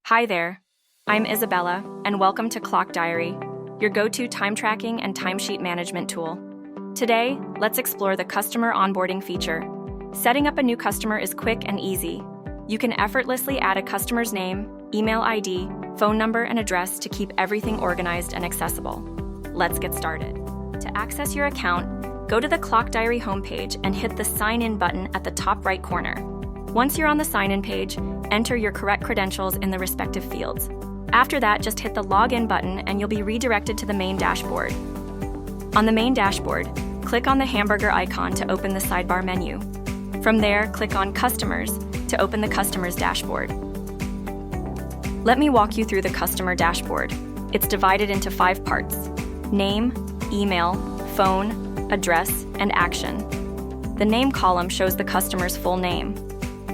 Hi there, I'm Isabella, and welcome to Clockdiary, your go-to time tracking and timesheet management tool. Today, let's explore the customer onboarding feature. Setting up a new customer is quick and easy. You can effortlessly add a customer's name, email ID, phone number, and address to keep everything organized and accessible. Let's get started. To access your account, go to the Clockdiary homepage and hit the Sign In button at the top right corner. Once you're on the sign-in page, enter your correct credentials in the respective fields. After that, just hit the Login button and you'll be redirected to the main dashboard. On the main dashboard, click on the hamburger icon to open the sidebar menu. From there, click on Customers to open the Customers dashboard. Let me walk you through the customer dashboard. It's divided into 5 parts: name, email, phone, address, and action. The name column shows the customer's full name.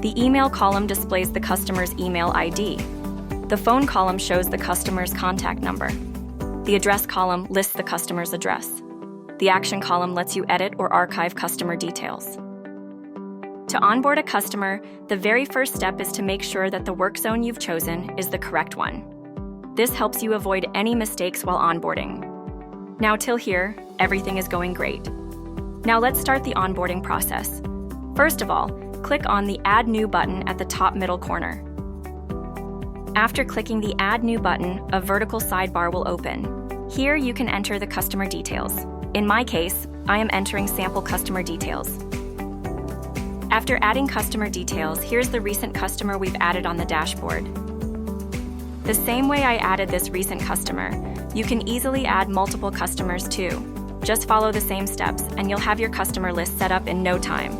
The email column displays the customer's email ID. The phone column shows the customer's contact number. The address column lists the customer's address. The action column lets you edit or archive customer details. To onboard a customer, the very first step is to make sure that the work zone you've chosen is the correct one. This helps you avoid any mistakes while onboarding. Now till here, everything is going great. Now let's start the onboarding process. First of all, click on the Add New button at the top middle corner. After clicking the Add New button, a vertical sidebar will open. Here you can enter the customer details. In my case, I am entering sample customer details. After adding customer details, here's the recent customer we've added on the dashboard. The same way I added this recent customer, you can easily add multiple customers too. Just follow the same steps and you'll have your customer list set up in no time.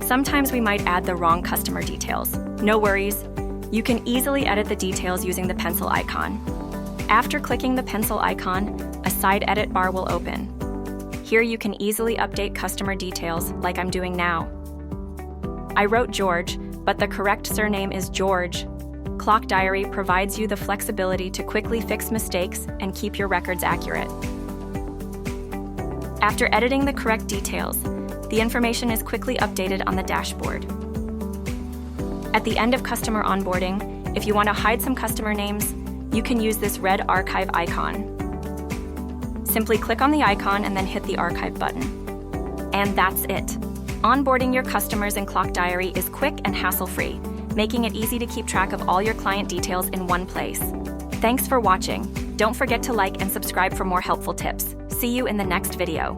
Sometimes we might add the wrong customer details. No worries, you can easily edit the details using the pencil icon. After clicking the pencil icon, a side edit bar will open. Here you can easily update customer details like I'm doing now. I wrote George, but the correct surname is George. Clockdiary provides you the flexibility to quickly fix mistakes and keep your records accurate. After editing the correct details, the information is quickly updated on the dashboard. At the end of customer onboarding, if you want to hide some customer names, you can use this red archive icon. Simply click on the icon and then hit the archive button. And that's it. Onboarding your customers in Clockdiary is quick and hassle-free, making it easy to keep track of all your client details in one place. Thanks for watching. Don't forget to like and subscribe for more helpful tips. See you in the next video.